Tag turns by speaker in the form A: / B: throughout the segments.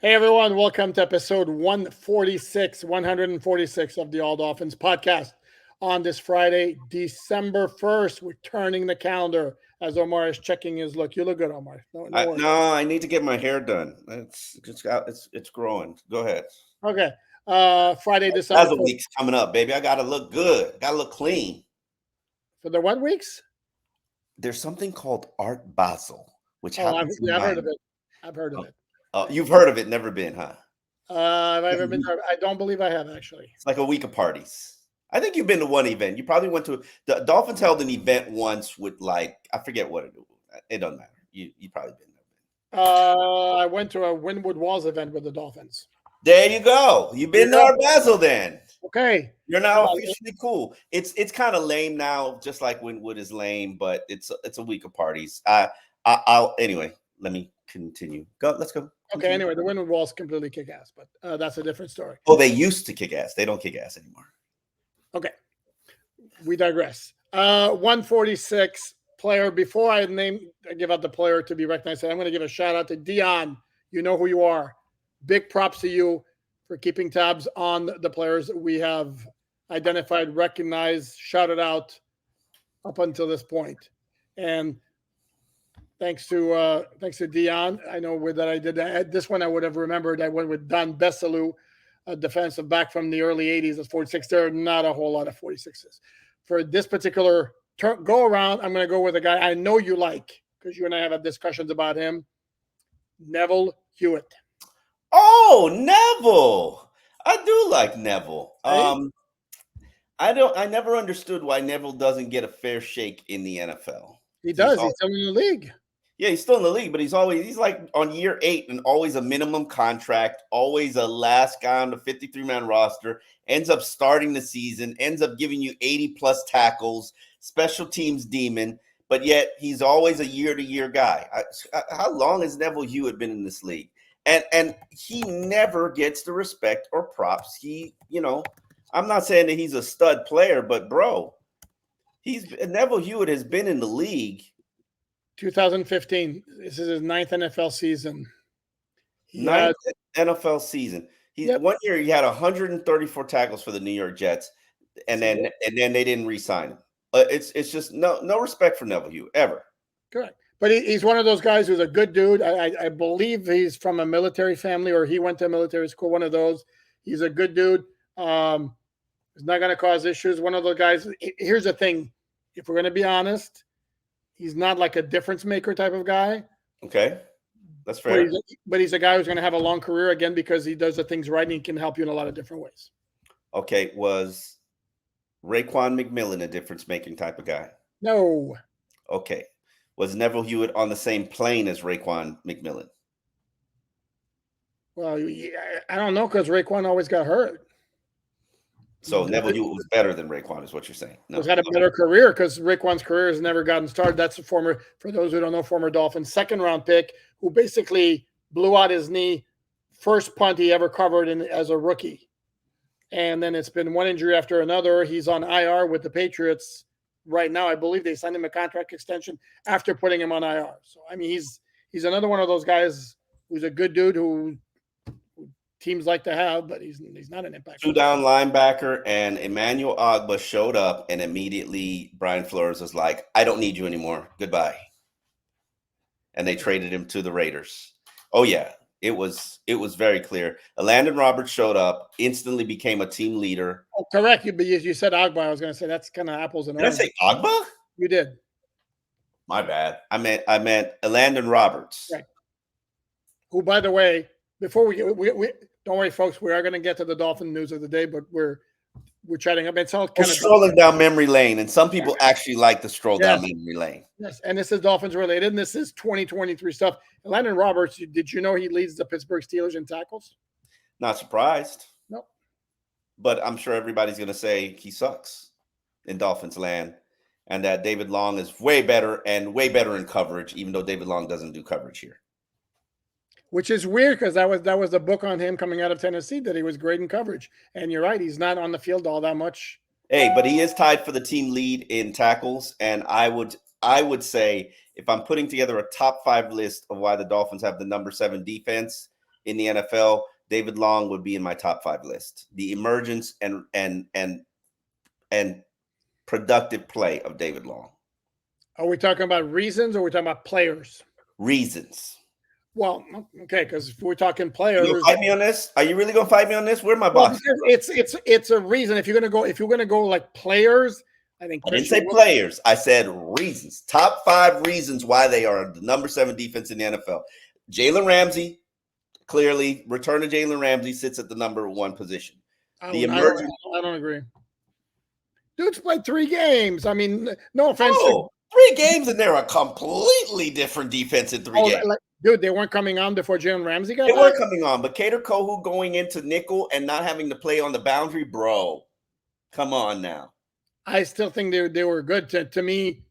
A: Hey everyone, welcome to episode 146 of the All Dolphins podcast on this Friday, December 1st. We're turning the calendar as Omar is checking his look. You look good, Omar. No
B: I,
A: worries.
B: no, I need to get my hair done. It's growing. Go ahead.
A: Okay. Friday, December
B: Dazzle
A: 1st.
B: week's coming up, baby. I gotta look good. Gotta look clean.
A: For the what weeks?
B: There's something called Art Basel, which
A: Oh,
B: happens in
A: I've heard of
B: Miami.
A: it. I've heard of it.
B: You've heard of it, never been, huh?
A: Have I
B: Like
A: ever
B: a
A: been
B: week-
A: there? I don't believe I have actually.
B: It's like a week of parties. I think you've been to one event. You probably went to the Dolphins held an event once with I forget what it was. It doesn't matter. You probably been there.
A: I went to a Wynwood Walls event with the Dolphins.
B: There you go. You've
A: There you
B: been to
A: go.
B: Art Basel then.
A: Okay.
B: You're now
A: Uh,
B: officially cool. It's kind of lame now, just like Winwood is lame, but it's a week of parties. I'll anyway. Let me continue. Go. Let's go.
A: Okay.
B: Continue.
A: Anyway, the Wynwood Walls completely kick ass, but that's a different story.
B: Oh, they used to kick ass. They don't kick ass anymore.
A: Okay. We digress. 146 player. Before I give out the player to be recognized, I'm going to give a shout out to Dion. You know who you are. Big props to you for keeping tabs on the players we have identified, recognized, shouted out up until this point. And thanks to Dion, I know that I did that. This one I would have remembered. I went with Don Bessalou, a defensive back from the early 80s at 46. There are not a whole lot of 46s. For this particular go around, I'm going to go with a guy I know you like because you and I have had discussions about him, Neville Hewitt.
B: Oh, Neville. I do like Neville.
A: Right?
B: I never understood why Neville doesn't get a fair shake in the NFL.
A: He does. He's still in the league.
B: Yeah, he's still in the league, but he's like on year 8 and always a minimum contract, always a last guy on the 53-man roster, ends up starting the season, ends up giving you 80 plus tackles, special teams demon, but yet he's always a year-to-year guy. How long has Neville Hewitt been in this league? And he never gets the respect or props. I'm not saying that he's a stud player, but bro, Neville Hewitt has been in the league
A: 2015. This is his 9th NFL season.
B: Ninth NFL season. One year he had 134 tackles for the New York Jets, and then they didn't re-sign him. It's just no respect for Neville Hewitt ever.
A: Correct. But he's one of those guys who's a good dude. I believe he's from a military family or he went to military school, one of those. He's a good dude. He's not going to cause issues. One of those guys. Here's the thing. If we're going to be honest, he's not like a difference maker type of guy.
B: Okay. That's fair.
A: But he's a guy who's going to have a long career again because he does the things right and he can help you in a lot of different ways.
B: Okay. Was Raekwon McMillan a difference-making type of guy?
A: No.
B: Okay. Was Neville Hewitt on the same plane as Raekwon McMillan?
A: Well, I don't know because Raekwon always got hurt.
B: So Neville Hewitt was better than Raekwon, is what you're saying.
A: No. He's had a better career because Raekwon's career has never gotten started. That's for those who don't know, former Dolphins second-round pick who basically blew out his knee, first punt he ever covered as a rookie. And then it's been one injury after another. He's on IR with the Patriots right now. I believe they signed him a contract extension after putting him on IR. So, I mean, he's another one of those guys who's a good dude who teams like to have, but he's not an impact.
B: 2-down linebacker, and Emmanuel Ogbah showed up, and immediately Brian Flores was like, "I don't need you anymore. Goodbye." And they traded him to the Raiders. Oh yeah, it was very clear. Landon Roberts showed up, instantly became a team leader.
A: Oh, correct. You said Ogbah. I was going to say that's kind of apples and oranges.
B: Did I say Ogbah?
A: You did.
B: My bad. I meant Landon Roberts.
A: Right. Who, by the way, before we don't worry, folks, we are going to get to the Dolphin news of the day, but we're chatting up. It's all kind of
B: strolling down memory lane, and some people actually like to stroll down memory lane.
A: Yes, and this is Dolphins related, and this is 2023 stuff. Landon Roberts, did you know he leads the Pittsburgh Steelers in tackles?
B: Not surprised.
A: Nope.
B: But I'm sure everybody's going to say he sucks in Dolphins land, and that David Long is way better in coverage, even though David Long doesn't do coverage here.
A: Which is weird because that was the book on him coming out of Tennessee that he was great in coverage. And you're right, he's not on the field all that much.
B: Hey, but he is tied for the team lead in tackles, and I would say if I'm putting together a top 5 list of why the Dolphins have the number 7 defense, in the NFL, David Long would be in my top 5 list. The emergence and productive play of David Long.
A: Are we talking about reasons or are we talking about players?
B: Reasons.
A: Well, okay, because if we're talking
B: You
A: players,
B: gonna fight me on this? Are you really gonna fight me on this? Where my
A: well,
B: box?
A: it's a reason. If you're gonna go like players, I think
B: I didn't say players. I said reasons. Top 5 reasons why they are the number 7 defense in the NFL. Jalen Ramsey, clearly, return of Jalen Ramsey sits at the number 1 position.
A: I don't agree. Dude's played 3 games. I mean, no offense.
B: Oh, 3 games and they're a completely different defense in 3 games.
A: Dude, they weren't coming on before Jalen Ramsey got
B: They
A: back?
B: were coming on, but Cater Kohu going into nickel and not having to play on the boundary, bro. Come on now.
A: I still think they were good to me.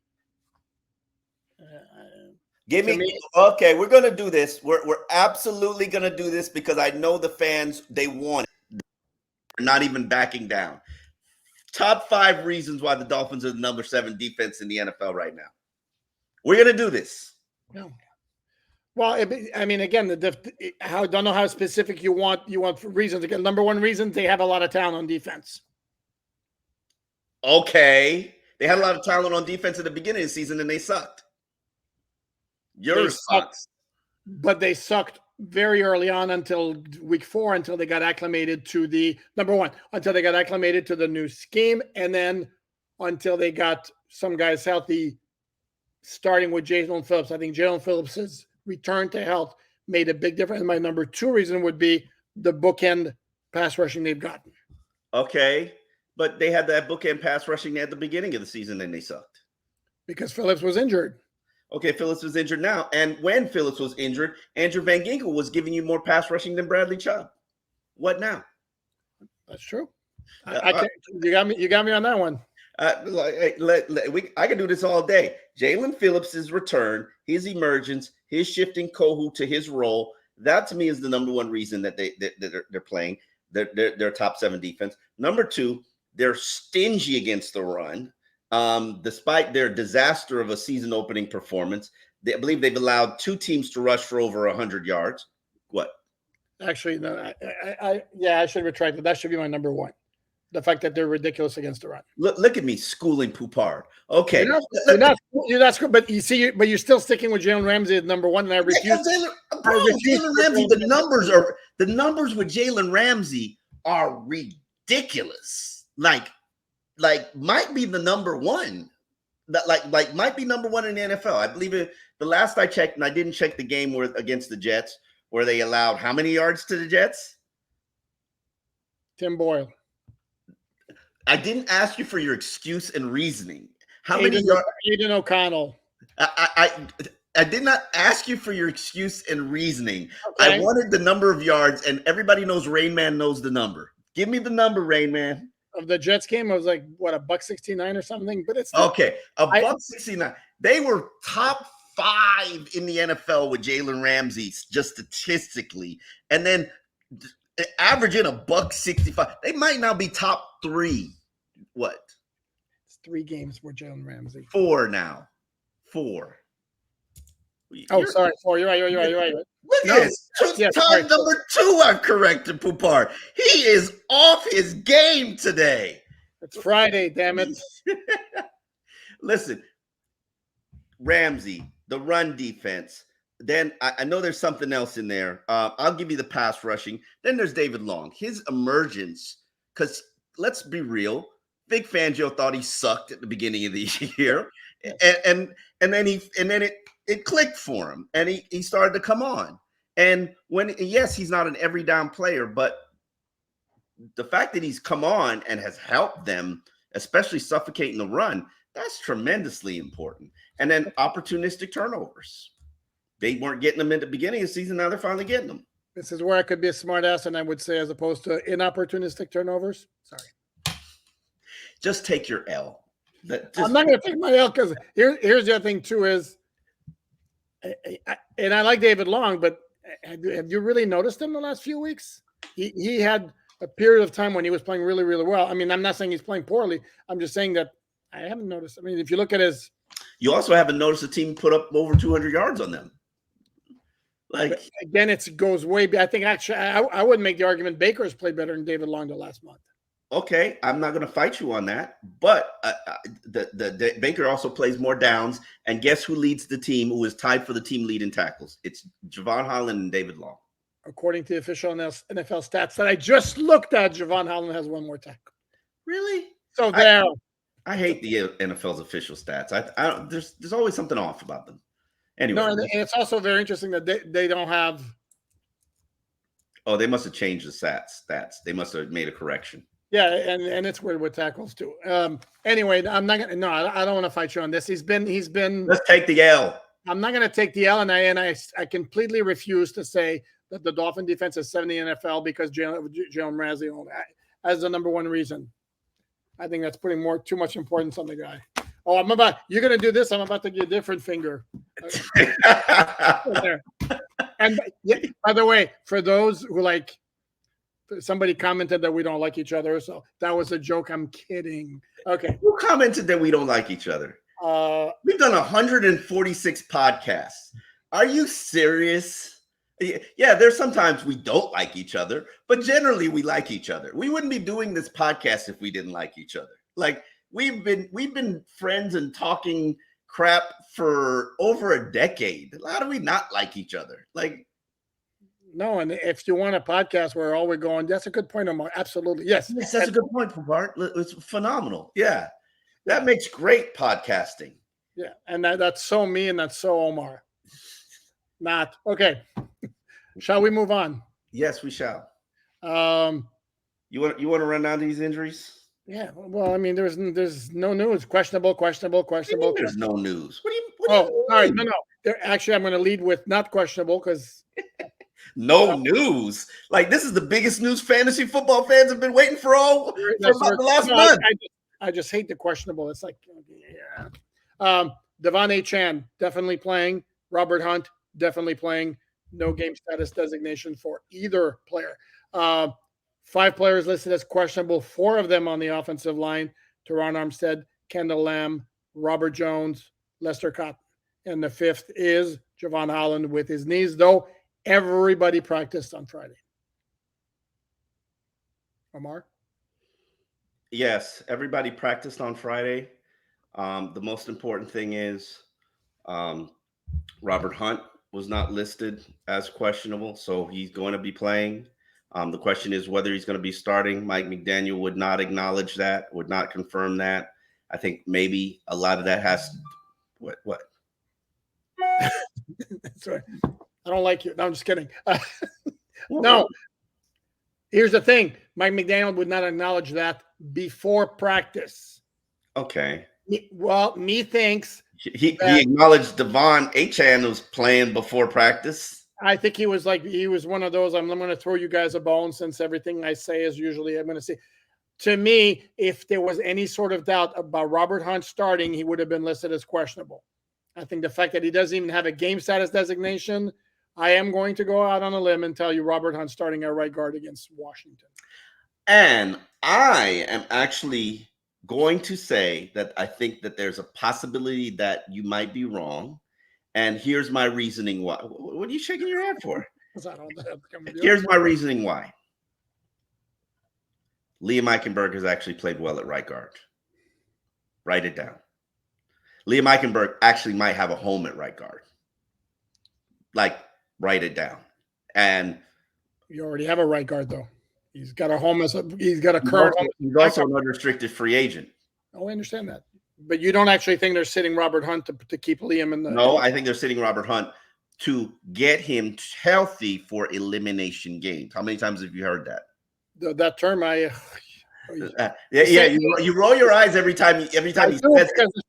B: Okay, we're gonna do this. We're absolutely gonna do this because I know the fans, they want it. They're not even backing down. Top 5 reasons why the Dolphins are the number 7 defense in the NFL right now. We're gonna do this.
A: No. Well, I mean, again, I don't know how specific you want reasons. Again, number 1 reason, they have a lot of talent on defense.
B: Okay, they had a lot of talent on defense at the beginning of the season, and they sucked. Yours sucks,
A: but they sucked very early on until week 4, until they got acclimated to the until they got acclimated to the new scheme, and then until they got some guys healthy, starting with Jalen Phillips. I think Jalen Phillips's return to health made a big difference. And my number 2 reason would be the bookend pass rushing they've gotten.
B: Okay, but they had that bookend pass rushing at the beginning of the season, and they sucked
A: because Phillips was injured.
B: Okay, Phillips was injured now. And when Phillips was injured, Andrew Van Ginkel was giving you more pass rushing than Bradley Chubb. What now?
A: That's true. You got me on that one.
B: I can do this all day. Jalen Phillips' return, his emergence, his shifting Kohu to his role, that to me is the number 1 reason that they're playing their top 7 defense. Number 2, they're stingy against the run. Despite their disaster of a season opening performance, I believe they've allowed 2 teams to rush for over 100 yards. What?
A: Actually, no, I should retract it. That should be my number 1. The fact that they're ridiculous against the run.
B: Look at me schooling Poupard. Okay,
A: you're not but you see, but you're still sticking with Jalen Ramsey at number 1, and I refuse.
B: Jalen Ramsey, the numbers with Jalen Ramsey are ridiculous. Like might be the number 1. That might be number 1 in the NFL. I believe it. The last I checked, and I didn't check the game against the Jets, where they allowed how many yards to the Jets?
A: Tim Boyle.
B: I didn't ask you for your excuse and reasoning. How many yards?
A: Aiden O'Connell.
B: I did not ask you for your excuse and reasoning. Okay. I wanted the number of yards, and everybody knows Rain Man knows the number. Give me the number, Rain Man.
A: Of the Jets game, I was like, what, $169 or something? But it's
B: okay, $169. They were top 5 in the NFL with Jalen Ramsey, just statistically, and then averaging $165. They might now be top 3. What?
A: It's 3 games for Jalen Ramsey.
B: 4 now. 4.
A: Oh, sorry, 4. You're right.
B: Look at this. Time number 2, I've corrected Poupard. He is off his game today.
A: It's Friday, damn it.
B: Listen, Ramsey, the run defense. Then I know there's something else in there. I'll give you the pass rushing. Then there's David Long. His emergence, because let's be real, Vic Fangio thought he sucked at the beginning of the year, and then it clicked for him, and he started to come on. And yes, he's not an every down player, but the fact that he's come on and has helped them, especially suffocating the run, that's tremendously important. And then opportunistic turnovers. They weren't getting them in the beginning of the season. Now they're finally getting them.
A: This is where I could be a smart ass, and I would say, as opposed to inopportunistic turnovers. Sorry.
B: Just take your L.
A: I'm not going to take my L because here's the other thing too is, and I like David Long, but have you really noticed him the last few weeks? He had a period of time when he was playing really, really well. I mean, I'm not saying he's playing poorly. I'm just saying that I haven't noticed. I mean, if you look at his,
B: you also haven't noticed a team put up over 200 yards on them. Like,
A: again, it goes way back. I think actually, I would make the argument Baker's played better than David Long the last month.
B: okay, I'm not going to fight you on that, but the Baker also plays more downs, and guess who leads the team? Who is tied for the team lead in tackles? It's Javon Holland and David Long.
A: According to the official NFL stats that I just looked at, Javon Holland has one more tackle.
B: Really?
A: So there.
B: I hate the NFL's official stats. There's always something off about them. Anyway,
A: no, and it's also very interesting that they don't have.
B: Oh, they must have changed the stats. They must have made a correction.
A: Yeah, and it's weird with tackles too. Anyway, I'm not gonna. No, I don't want to fight you on this. He's been.
B: Let's take the L.
A: I'm not gonna take the L, and I completely refuse to say that the Dolphin defense is 70 NFL because Jalen Ramsey as the number one reason. I think that's putting too much importance on the guy. Oh, you're gonna do this. I'm about to give you a different finger. And yeah, by the way, for those who somebody commented that we don't like each other, so that was a joke. I'm kidding. Okay.
B: Who commented that we don't like each other? We've done 146 podcasts. Are you serious? Yeah, there's sometimes we don't like each other, but generally we like each other. We wouldn't be doing this podcast if we didn't like each other. Like we've been friends and talking crap for over a decade. How do we not like each other? Like,
A: no, and if you want a podcast where all we're going, that's a good point, Omar. Absolutely. Yes,
B: that's a good point, Bart. It's phenomenal. Yeah. That makes great podcasting.
A: Yeah, and that's so me and that's so Omar. Not okay. Shall we move on?
B: Yes, we shall.
A: You
B: want to run down these injuries?
A: Yeah. Well, I mean, there's no news. Questionable.
B: There's no news. What do you
A: all right. No. Actually, I'm going to lead with not questionable because
B: no news. Like this is the biggest news fantasy football fans have been waiting for about the last month.
A: I just hate the questionable. It's like, yeah. Devon Achane definitely playing. Robert Hunt definitely playing. No game status designation for either player. 5 players listed as questionable. 4 of them on the offensive line: Teron Armstead, Kendall Lamb, Robert Jones, Lester Cotton. And the 5th is Javon Holland with his knees, though everybody practiced on Friday. Omar?
B: Yes, everybody practiced on Friday. The most important thing is Robert Hunt was not listed as questionable, so he's going to be playing. The question is whether he's going to be starting. Mike McDaniel would not acknowledge that, would not confirm that. I think maybe a lot of that has what?
A: Sorry. I don't like you. No, I'm just kidding. No. Here's the thing. Mike McDaniel would not acknowledge that before practice.
B: Okay.
A: Well, me thinks
B: he acknowledged Devon Achane was playing before practice.
A: I think he was one of those. I'm going to throw you guys a bone since everything I say is usually I'm going to say. To me, if there was any sort of doubt about Robert Hunt starting, he would have been listed as questionable. I think the fact that he doesn't even have a game status designation, I am going to go out on a limb and tell you Robert Hunt starting at right guard against Washington.
B: And I am actually going to say that I think that there's a possibility that you might be wrong. And here's my reasoning why. What are you shaking your head for? Here's my reasoning why. Liam Eichenberg has actually played well at right guard. Write it down. Liam Eichenberg actually might have a home at right guard. Like, write it down. And
A: you already have a right guard, though. He's got a home he's got a current home.
B: He's also an unrestricted free agent.
A: Oh, I understand that. But you don't actually think they're sitting Robert Hunt to keep Liam in the...
B: No, I think they're sitting Robert Hunt to get him healthy for elimination games. How many times have you heard that?
A: That term,
B: you roll your eyes every time he says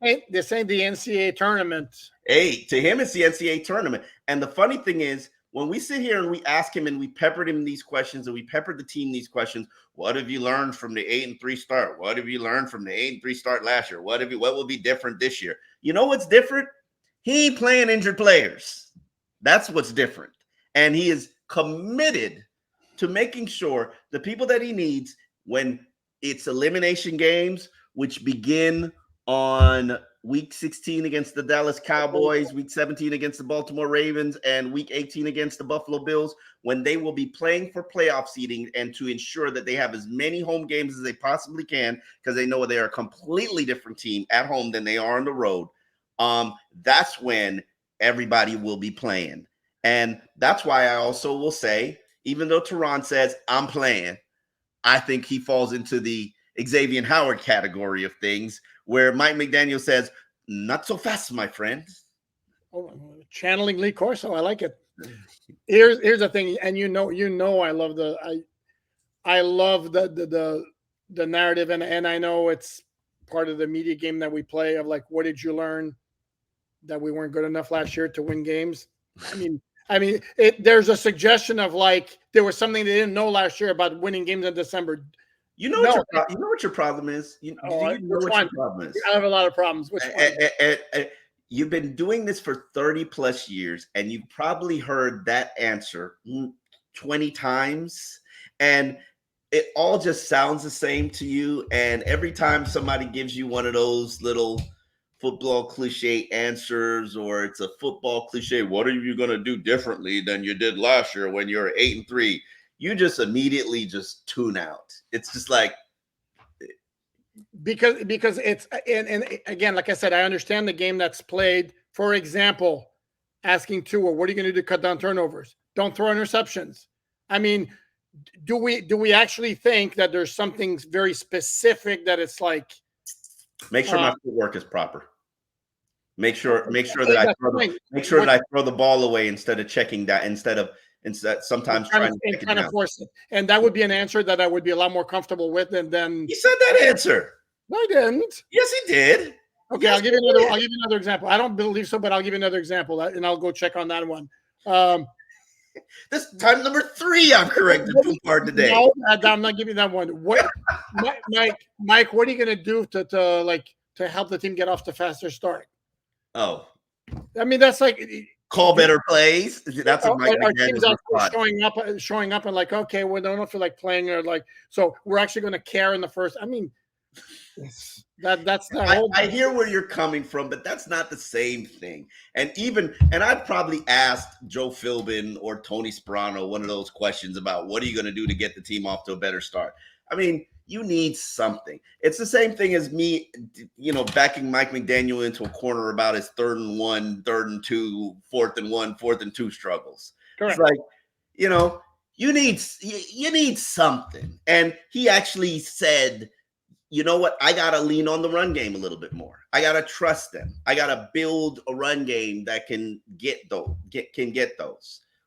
A: it. This ain't the NCAA tournament.
B: Hey, to him, it's the NCAA tournament. And the funny thing is, when we sit here and we ask him and we peppered him these questions and we peppered the team these questions, what have you learned from the 8-3 start? What have you learned from the 8-3 start last year? What will be different this year? You know what's different? He ain't playing injured players. That's what's different. And he is committed to making sure the people that he needs when it's elimination games, which begin on week 16 against the Dallas Cowboys, week 17 against the Baltimore Ravens, and week 18 against the Buffalo Bills, when they will be playing for playoff seeding and to ensure that they have as many home games as they possibly can, because they know they are a completely different team at home than they are on the road. That's when everybody will be playing. And that's why I also will say, even though Teron says I'm playing, I think he falls into the Xavier Howard category of things, where Mike McDaniel says, not so fast, my friend.
A: Oh, channeling Lee Corso. I like it. Here's the thing. And I love I love the narrative. And I know it's part of the media game that we play of like, what did you learn that we weren't good enough last year to win games? There's a suggestion of like, there was something they didn't know last year about winning games in December.
B: You know what your problem is? You know what your problem is?
A: I have a lot of problems. Which one?
B: You've been doing this for 30 plus years, and you've probably heard that answer 20 times, and it all just sounds the same to you. And every time somebody gives you one of those little football cliche answers, or it's a football cliche, what are you going to do differently than you did last year when you're 8-3? You just immediately just tune out. It's just like,
A: because it's, and again, like I said, I understand the game that's played. For example, asking Tua, what are you going to do to cut down turnovers? Don't throw interceptions. I mean, do we actually think that there's something very specific that it's like,
B: make sure my footwork is proper. Make sure that I throw the ball away instead of checking that, instead sometimes trying to
A: force it. And that would be an answer that I would be a lot more comfortable with than
B: he said that answer.
A: No, I didn't.
B: Yes, he did.
A: Okay, yes, I'll give you another example. I don't believe so, but I'll give you another example, and I'll go check on that one.
B: This time number 3, I've corrected too far today.
A: No, I'm not giving that one. What, Mike? What are you going to do to help the team get off the faster start?
B: Oh,
A: I mean, that's like
B: call better plays. That's what Mike McDaniel's
A: showing up and like, okay, we don't feel like playing, or like, so we're actually going to care in the first. I mean, that's the whole.
B: I hear where you're coming from, but that's not the same thing. And I've probably asked Joe Philbin or Tony Sperano one of those questions about what are you going to do to get the team off to a better start. I mean, you need something. It's the same thing as me, backing Mike McDaniel into a corner about his 3rd and 1, 3rd and 2, 4th and 1, 4th and 2 struggles. Correct. It's like, you need something. And he actually said, you know what? I got to lean on the run game a little bit more. I got to trust them. I got to build a run game that can get those.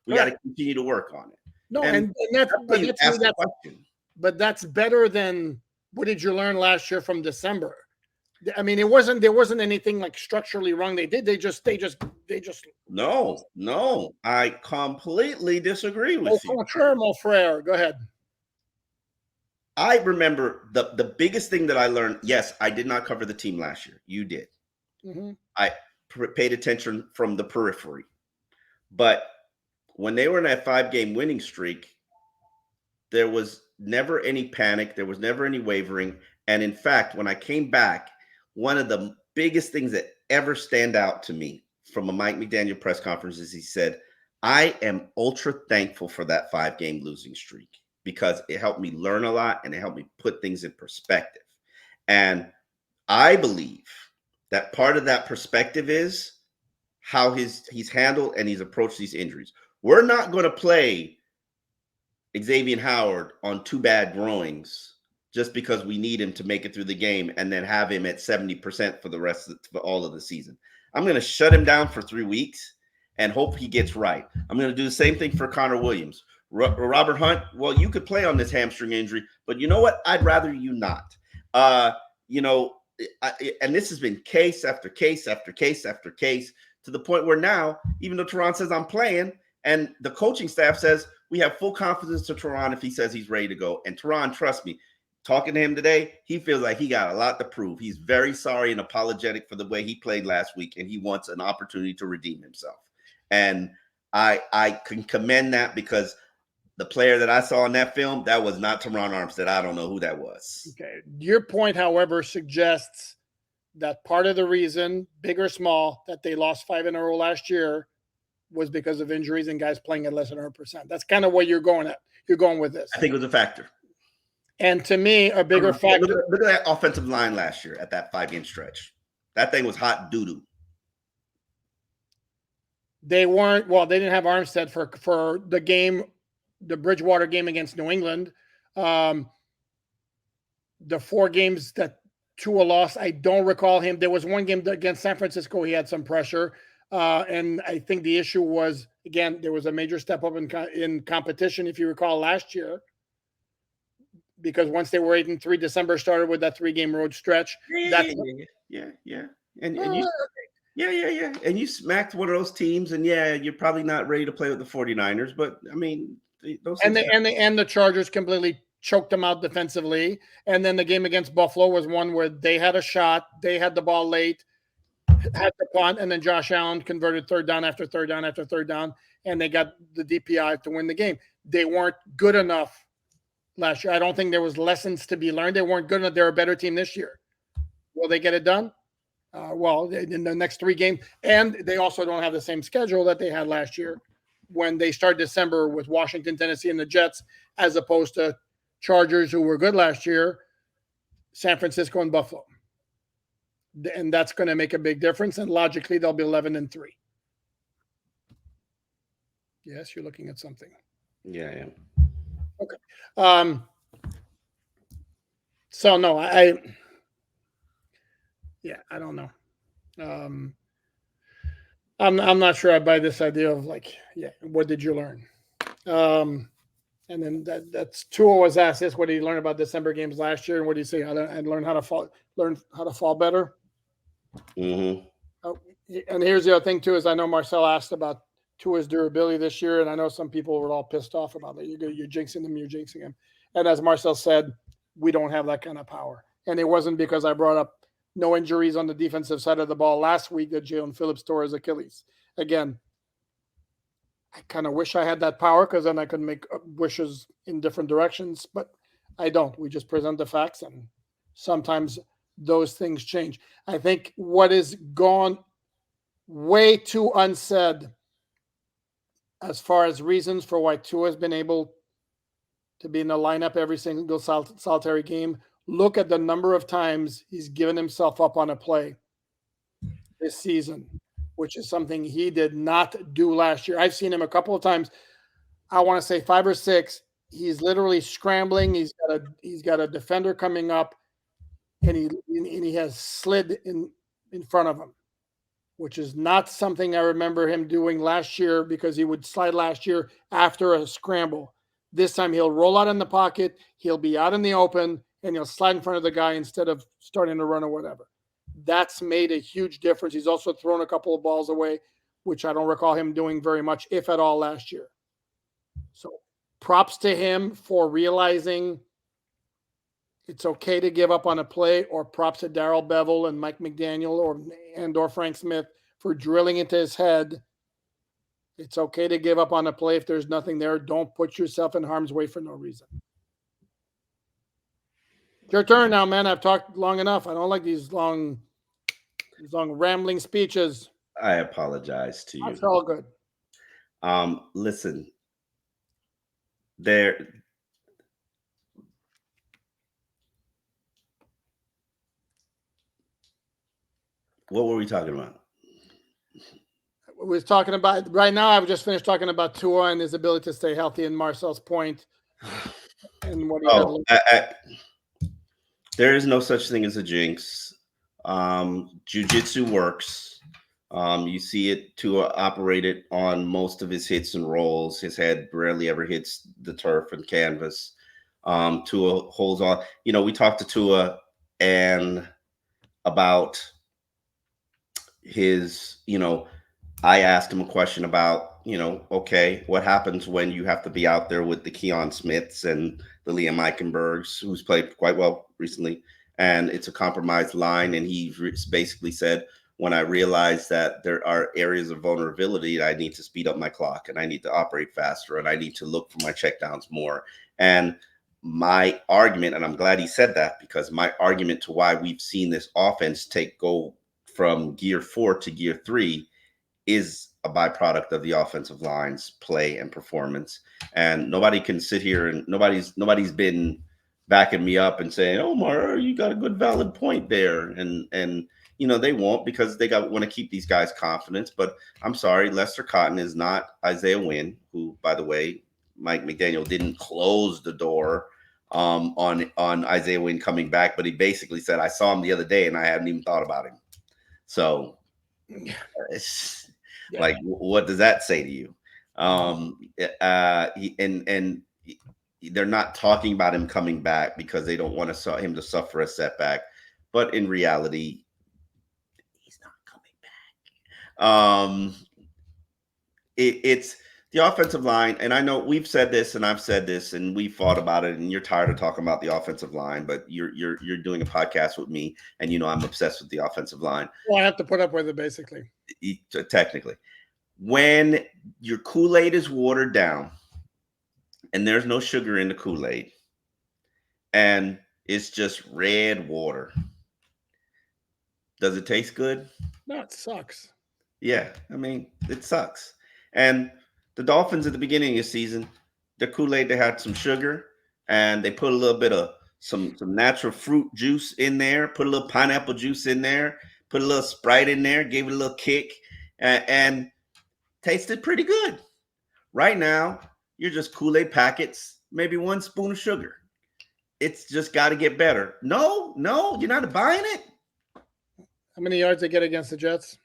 B: We got to continue to work on it.
A: No, and that's the question. But that's better than what did you learn last year from December? I mean, there wasn't anything like structurally wrong. They just.
B: No, I completely disagree with you.
A: Mon frère. Go ahead.
B: I remember the biggest thing that I learned. Yes, I did not cover the team last year. You did. Mm-hmm. I paid attention from the periphery. But when they were in that 5-game winning streak, there was never any panic. There was never any wavering. And in fact, when I came back, one of the biggest things that ever stand out to me from a Mike McDaniel press conference is he said, I am ultra thankful for that 5-game losing streak, because it helped me learn a lot and it helped me put things in perspective. And I believe that part of that perspective is how he's handled and he's approached these injuries. We're not going to play Xavier Howard on 2 bad groins just because we need him to make it through the game and then have him at 70% for all of the season. I'm going to shut him down for 3 weeks and hope he gets right. I'm going to do the same thing for Connor Williams. Robert Hunt, well, you could play on this hamstring injury, but you know what? I'd rather you not. And this has been case after case after case after case, to the point where now, even though Teron says I'm playing, and the coaching staff says we have full confidence to Teron if he says he's ready to go. And Teron, trust me, talking to him today, he feels like he got a lot to prove. He's very sorry and apologetic for the way he played last week, and he wants an opportunity to redeem himself. And I can commend that, because the player that I saw in that film, that was not Teron Armstead. I don't know who that was.
A: Okay. Your point, however, suggests that part of the reason, big or small, that they lost 5 in a row last year was because of injuries and guys playing at less than 100%. That's kind of what you're going at. You're going with this.
B: I think it was a factor.
A: And to me, a bigger factor.
B: Look at that offensive line last year at that 5-game stretch. That thing was hot doo-doo.
A: They weren't, well, they didn't have Armstead for the game, the Bridgewater game against New England. The 4 games that Tua lost, I don't recall him. There was one game against San Francisco, he had some pressure. And I think the issue was, again, there was a major step up in competition, if you recall, last year. Because once they were 8-3, December started with that 3-game road stretch.
B: Yeah. And you smacked one of those teams, and you're probably not ready to play with the 49ers. But I mean, those
A: and the Chargers completely choked them out defensively. And then the game against Buffalo was one where they had a shot, they had the ball late, had the punt, and then Josh Allen converted third down after third down after third down, and they got the DPI to win the game. They weren't good enough last year. I don't think there was lessons to be learned. They weren't good enough. They're a better team this year. Will they get it done? Well, in the next 3 games. And they also don't have the same schedule that they had last year when they start December with Washington, Tennessee, and the Jets, as opposed to Chargers, who were good last year, San Francisco, and Buffalo. And that's going to make a big difference. And logically, they'll be 11-3. Yes, you're looking at something.
B: Yeah, I am.
A: Okay. So no, I don't know. I'm not sure I buy this idea of what did you learn? And then that's Tua was asked this: what did he learn about December games last year? And what do you say? I learned how to fall better.
B: Mm-hmm.
A: And here's the other thing too: is I know Marcel asked about Tua's durability this year, and I know some people were all pissed off about it. You're jinxing him. And as Marcel said, we don't have that kind of power. And it wasn't because I brought up no injuries on the defensive side of the ball last week that Jalen Phillips tore his Achilles. Again, I kind of wish I had that power because then I could make wishes in different directions, but I don't. We just present the facts, and sometimes those things change. I think what is gone way too unsaid as far as reasons for why Tua has been able to be in the lineup every single solitary game. Look at the number of times he's given himself up on a play this season, which is something he did not do last year. I've seen him a couple of times. I want to say 5 or 6. He's literally scrambling. He's got a defender coming up, and he has slid in front of him, which is not something I remember him doing last year, because he would slide last year after a scramble. This time he'll roll out in the pocket, he'll be out in the open, and he'll slide in front of the guy instead of starting to run or whatever. That's made a huge difference. He's also thrown a couple of balls away, which I don't recall him doing very much, if at all, last year. So props to him for realizing it's okay to give up on a play, or props to Darrell Bevel and Mike McDaniel or Frank Smith for drilling into his head. It's okay to give up on a play if there's nothing there. Don't put yourself in harm's way for no reason. Your turn now, man. I've talked long enough. I don't like these long rambling speeches.
B: I apologize to you.
A: That's all good.
B: Listen, what were we talking about?
A: We was talking about right now. I've just finished talking about Tua and his ability to stay healthy, and Marcel's point. And what he
B: there is no such thing as a jinx. Jiu-jitsu works. You see it. Tua operated on most of his hits and rolls. His head rarely ever hits the turf and canvas. Tua holds on. We talked to Tua and about his, I asked him a question about, okay, what happens when you have to be out there with the Keon Smiths and the Liam Eichenbergs, who's played quite well recently, and it's a compromised line. And he basically said, when I realize that there are areas of vulnerability, I need to speed up my clock, and I need to operate faster, and I need to look for my checkdowns more. And my argument, and I'm glad he said that, because my argument to why we've seen this offense go from gear 4 to gear 3 is a byproduct of the offensive line's play and performance. And nobody can sit here and nobody's been backing me up and saying, "Oh, Mar, you got a good valid point there." And they won't, because they want to keep these guys' confidence. But I'm sorry, Lester Cotton is not Isaiah Wynn, who, by the way, Mike McDaniel didn't close the door on Isaiah Wynn coming back, but he basically said, "I saw him the other day and I hadn't even thought about him." So it's like, what does that say to you? And they're not talking about him coming back because they don't want him to suffer a setback. But in reality, he's not coming back. It's the offensive line, and I know we've said this, and I've said this, and we fought about it, and you're tired of talking about the offensive line, but you're doing a podcast with me, and I'm obsessed with the offensive line.
A: Well, I have to put up with it, basically.
B: Technically, when your Kool-Aid is watered down and there's no sugar in the Kool-Aid and it's just red water, does it taste good?
A: No, it sucks.
B: Yeah, I mean, it sucks. And the Dolphins at the beginning of the season, the Kool-Aid, they had some sugar and they put a little bit of some natural fruit juice in there, put a little pineapple juice in there, put a little Sprite in there, gave it a little kick, and tasted pretty good. Right now, you're just Kool-Aid packets, maybe 1 spoon of sugar. It's just got to get better. No, you're not buying it.
A: How many yards they get against the Jets?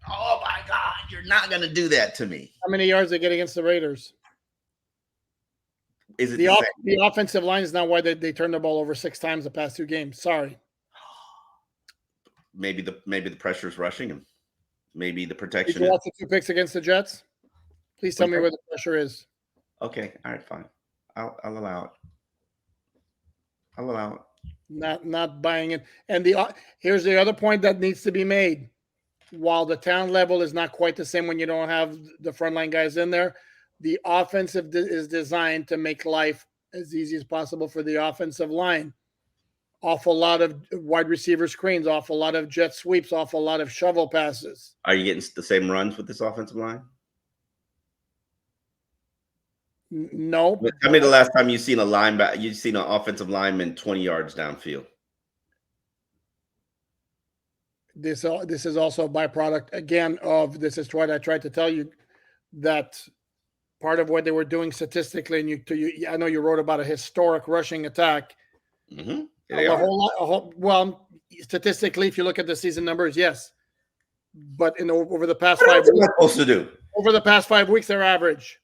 B: Oh my God, you're not going to do that to me.
A: How many yards they get against the Raiders?
B: Is it
A: the offensive line is not why they turned the ball over 6 times the past 2 games. Sorry.
B: Maybe the pressure is rushing him. Maybe the protection.
A: Did you watch the 2 picks against the Jets? Please tell me where the pressure is.
B: Okay, all right, fine. I'll allow it. I'll allow it.
A: Not buying it. And here's the other point that needs to be made. While the talent level is not quite the same when you don't have the frontline guys in there, the offensive is designed to make life as easy as possible for the offensive line. Awful lot of wide receiver screens, awful lot of jet sweeps, awful lot of shovel passes.
B: Are you getting the same runs with this offensive line?
A: No.
B: Tell me the last time you've seen an offensive lineman 20 yards downfield.
A: This is also a byproduct, again, of this is what I tried to tell you, that part of what they were doing statistically, and I know you wrote about a historic rushing attack.
B: Mm-hmm.
A: Well, statistically, if you look at the season numbers, yes. But over the past 5 weeks,
B: what am I supposed to do?
A: Over the past 5 weeks, they're average.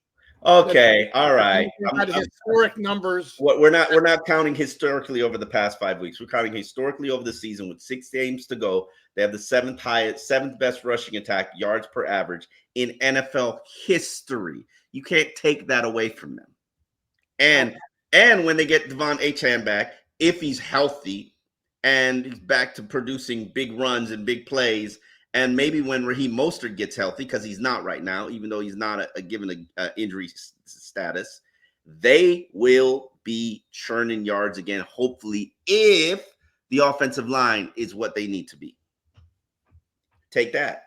B: Okay, all right.
A: Historic numbers.
B: We're not counting historically over the past 5 weeks. We're counting historically over the season with 6 games to go. They have the seventh best rushing attack yards per average in NFL history. You can't take that away from them. And when they get Devon Achane back, if he's healthy and he's back to producing big runs and big plays, and maybe when Raheem Mostert gets healthy, because he's not right now, even though he's not given an injury status, they will be churning yards again, hopefully, if the offensive line is what they need to be. Take that.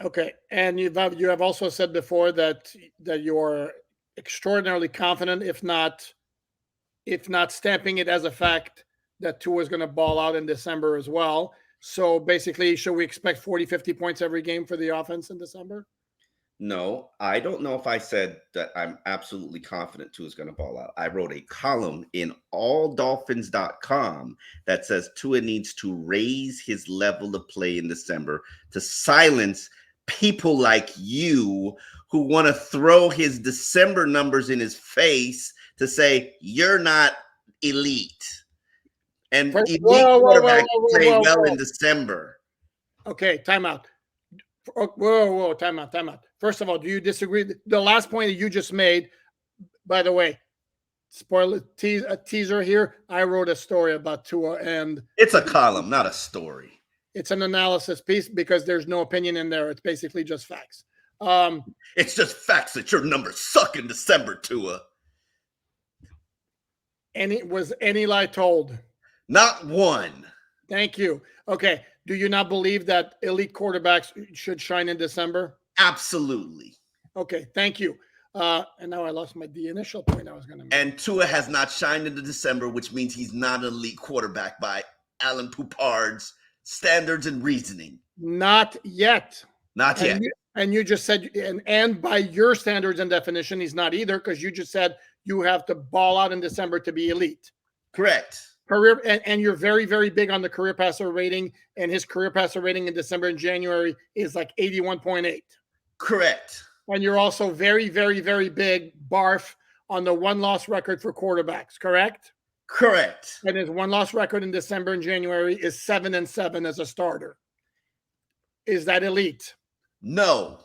A: Okay. And you have also said before that you're extraordinarily confident, if not stamping it as a fact, that Tua is going to ball out in December as well. So basically, should we expect 40, 50 points every game for the offense in December?
B: No, I don't know if I said that I'm absolutely confident Tua is going to ball out. I wrote a column in alldolphins.com that says Tua needs to raise his level of play in December to silence people like you who want to throw his December numbers in his face to say you're not elite. And elite quarterbacks play well in December.
A: Okay, timeout. Whoa, timeout. First of all, do you disagree? The last point that you just made, by the way, spoiler teaser here. I wrote a story about Tua, and
B: it's a column, not a story.
A: It's an analysis piece because there's no opinion in there. It's basically just facts.
B: It's just facts that your numbers suck in December, Tua.
A: Was any lie told?
B: Not one.
A: Thank you. Okay. Do you not believe that elite quarterbacks should shine in December?
B: Absolutely.
A: Okay. Thank you. And now I lost the initial point I was going to make.
B: And Tua has not shined into December, which means he's not an elite quarterback by Alan Poupard's standards and reasoning.
A: Not yet.
B: Not yet.
A: And you just said, and by your standards and definition, he's not either, because you just said you have to ball out in December to be elite.
B: Correct.
A: Career, and you're very, very big on the career passer rating, and his career passer rating in December and January is like 81.8.
B: Correct.
A: And you're also very, very, very big, barf, on the one-loss record for quarterbacks, correct?
B: Correct.
A: And his one-loss record in December and January is 7-7 as a starter. Is that elite?
B: No.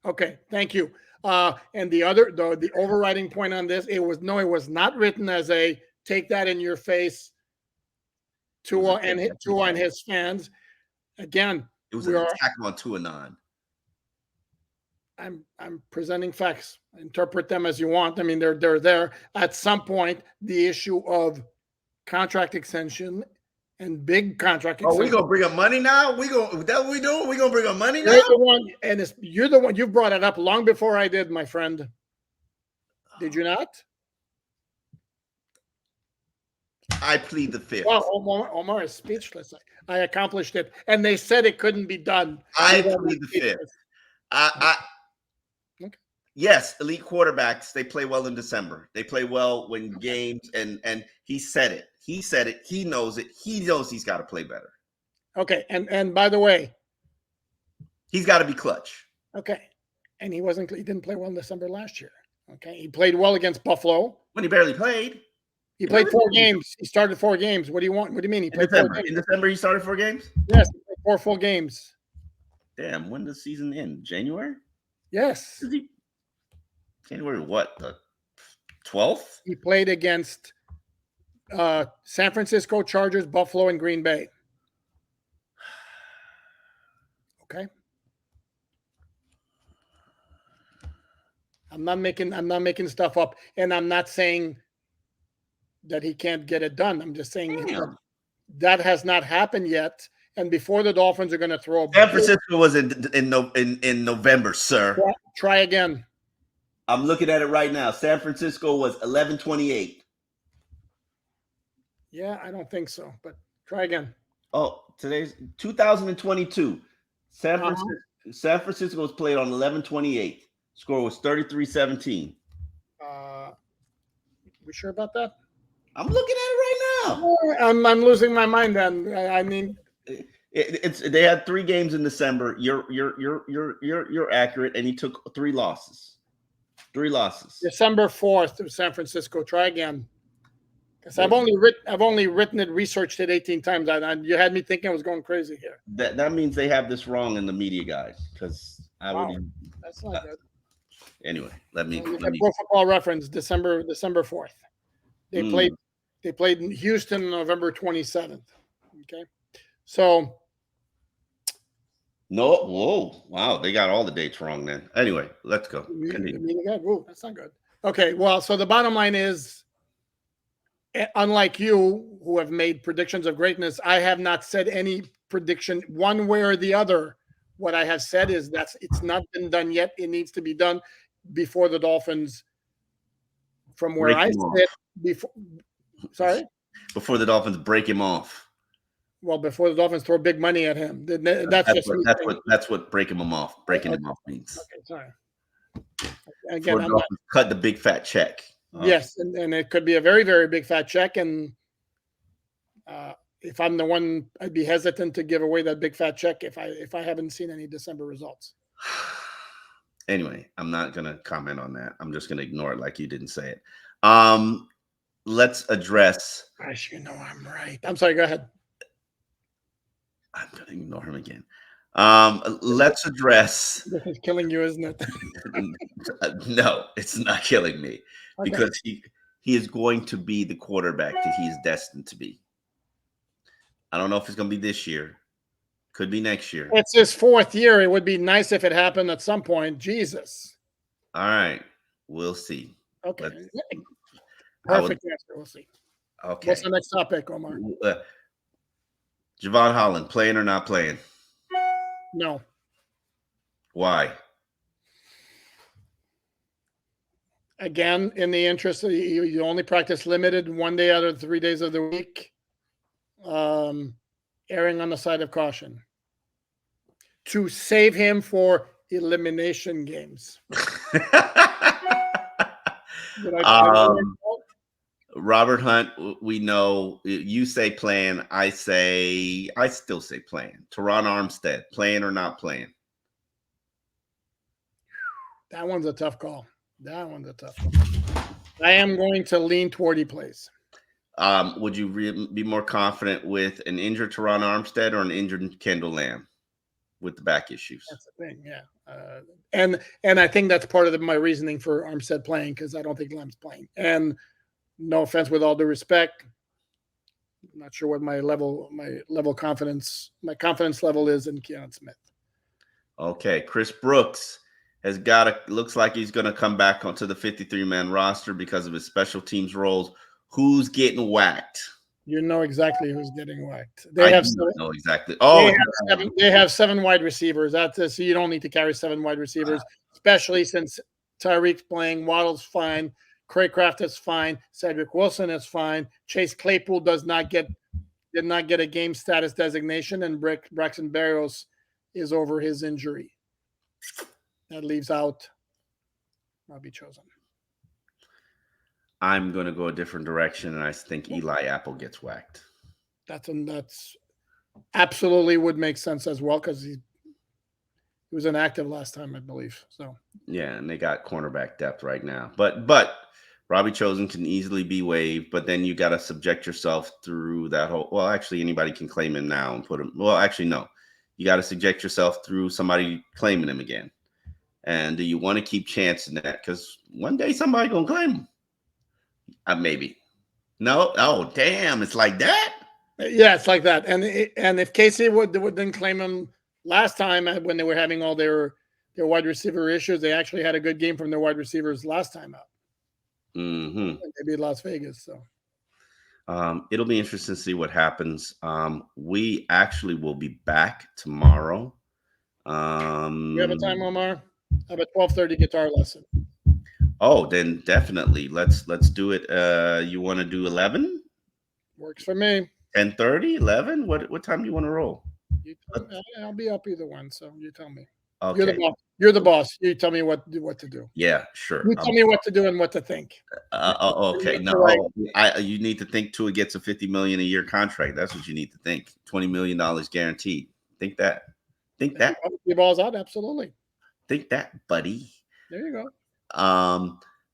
A: Okay, thank you. And the overriding point on this, it was not written as a take that in your face Tua and his fans. Again,
B: it was an attack on Tuanon.
A: I'm presenting facts. Interpret them as you want. I mean, they're there. At some point, the issue of contract extension and big contract extension.
B: Oh, we gonna bring up money now? That what we doing? We gonna bring up money now?
A: You're the one, and you're the one. You brought it up long before I did, my friend. Did you not?
B: I plead the fifth.
A: Well, Omar is speechless. I accomplished it, and they said it couldn't be done.
B: I plead the fifth. Okay. Yes, elite quarterbacks, they play well in December. They play well when games, and he said it. He said it. He knows it. He knows he's got to play better.
A: Okay, and by the way,
B: he's got to be clutch.
A: Okay, and he didn't play well in December last year. Okay, he played well against Buffalo.
B: When he barely played.
A: He played 4 games. He started 4 games. What do you want? What do you mean? He played 4 games.
B: In December, he started 4 games?
A: Yes, he played 4 full games.
B: Damn, when does the season end? January?
A: Yes.
B: January what? The 12th?
A: He played against San Francisco Chargers, Buffalo, and Green Bay. Okay. I'm not making stuff up, and I'm not saying that he can't get it done. I'm just saying that has not happened yet. And before the Dolphins are going to throw
B: San Francisco was in November, sir.
A: Try again.
B: I'm looking at it right now. San Francisco was 11-28.
A: Yeah, I don't think so, but try again.
B: Oh, today's 2022. San Francisco was played on 11-28. Score was 33-17.
A: We sure about that?
B: I'm looking at it right now.
A: I'm losing my mind then. I mean,
B: they had 3 games in December. You're accurate, and he took 3 losses. 3 losses.
A: December 4th to San Francisco. Try again. Because I've only written it, researched it 18 times. You had me thinking I was going crazy here.
B: That means they have this wrong in the media guys. Because
A: that's not good.
B: Anyway, let me.
A: Pro Football Reference, December 4th. They played in Houston November 27th. Okay. So
B: no, whoa, wow, they got all the dates wrong then. Anyway, let's go.
A: Whoa, that's not good. Okay, well, so the bottom line is, unlike you who have made predictions of greatness, I have not said any prediction one way or the other. What I have said is that it's not been done yet. It needs to be done before the Dolphins, from where I sit,
B: before the Dolphins break him off.
A: Well, before the Dolphins throw big money at him. That's what
B: breaking him off means.
A: Okay, sorry. Again,
B: cut the big fat check.
A: Yes, and it could be a very, very big fat check. And if I'm the one, I'd be hesitant to give away that big fat check if I haven't seen any December results.
B: Anyway, I'm not gonna comment on that. I'm just gonna ignore it like you didn't say it. Let's address.
A: Gosh, you know I'm right. I'm sorry. Go ahead.
B: I'm gonna ignore him again. Let's address.
A: This is killing you, isn't it?
B: No, it's not killing me, because he is going to be the quarterback that he is destined to be. I don't know if it's going to be this year. Could be next year.
A: It's his 4th year. It would be nice if it happened at some point. Jesus.
B: All right, we'll see.
A: Okay. Perfect answer. We'll see.
B: Okay.
A: What's the next topic, Omar?
B: Javon Holland, playing or not playing?
A: No.
B: Why?
A: Again, in the interest of you only practice limited 1 day out of 3 days of the week. Erring on the side of caution to save him for elimination games.
B: Robert Hunt, we know you say playing. I still say playing. Teron Armstead, playing or not playing?
A: That one's a tough call. I am going to lean toward he plays.
B: Would you be more confident with an injured Teron Armstead or an injured Kendall Lamb with the back issues?
A: That's the thing, yeah. And I think that's part of my reasoning for Armstead playing, because I don't think Lamb's playing. And no offense, with all due respect, I'm not sure what my confidence level is in Keon Smith.
B: Okay, Chris Brooks looks like he's going to come back onto the 53-man roster because of his special teams roles. Who's getting whacked?
A: You know exactly who's getting whacked.
B: Know exactly. Oh,
A: they have 7 wide receivers. That's it. So you don't need to carry 7 wide receivers, especially since Tyreek's playing. Waddle's fine. Craycraft is fine. Cedric Wilson is fine. Chase Claypool did not get a game status designation, and Braxton Berrios is over his injury. That leaves out Robbie Chosen.
B: I'm going to go a different direction, and I think Eli Apple gets whacked.
A: That's absolutely would make sense as well, because he was inactive last time, I believe. So
B: yeah, and they got cornerback depth right now. But Robbie Chosen can easily be waived, but then you got to subject yourself through that whole. Well, actually, anybody can claim him now and put him. Well, actually, no. You got to subject yourself through somebody claiming him again. And do you want to keep chancing that? Because one day somebody gonna claim him. Maybe. No. Oh, damn! It's like that.
A: Yeah, it's like that. And if Casey didn't claim him last time when they were having all their wide receiver issues, they actually had a good game from their wide receivers last time out.
B: Mm-hmm.
A: They beat Las Vegas. So
B: it'll be interesting to see what happens. We actually will be back tomorrow.
A: You have a time, Omar? I have a 12:30 guitar lesson.
B: Oh, then definitely let's do it. You want to do 11?
A: Works for me.
B: 10:30, 11? What time do you want to roll?
A: I'll be up either one, so you tell me.
B: Okay.
A: You're the boss. You tell me what to do.
B: Yeah, sure.
A: You tell me what to do and what to think.
B: Okay. No, you need to think Tua gets a $50 million a year contract. That's what you need to think. $20 million guaranteed. Think that.
A: The ball's out. Absolutely.
B: Think that, buddy.
A: There you go.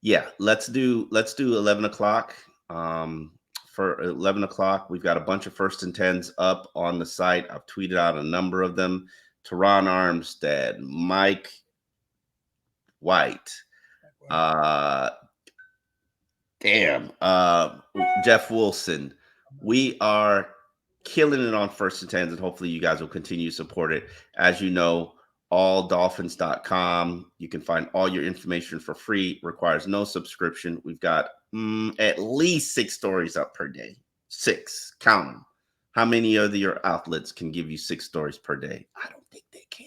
B: Yeah, let's do 11 o'clock. For 11 o'clock, we've got a bunch of 1st and 10s up on the site. I've tweeted out a number of them. Teron Armstead, Mike White, Jeff Wilson. We are killing it on 1st and 10s, and hopefully you guys will continue to support it. As you know, alldolphins.com. You can find all your information for free. Requires no subscription. We've got at least 6 stories up per day. 6. Count them. How many of your outlets can give you 6 stories per day? I don't think they can.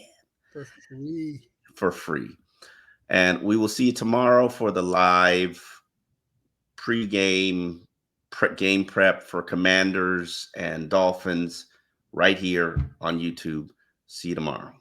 B: For free. And we will see you tomorrow for the live pregame game prep for Commanders and Dolphins right here on YouTube. See you tomorrow.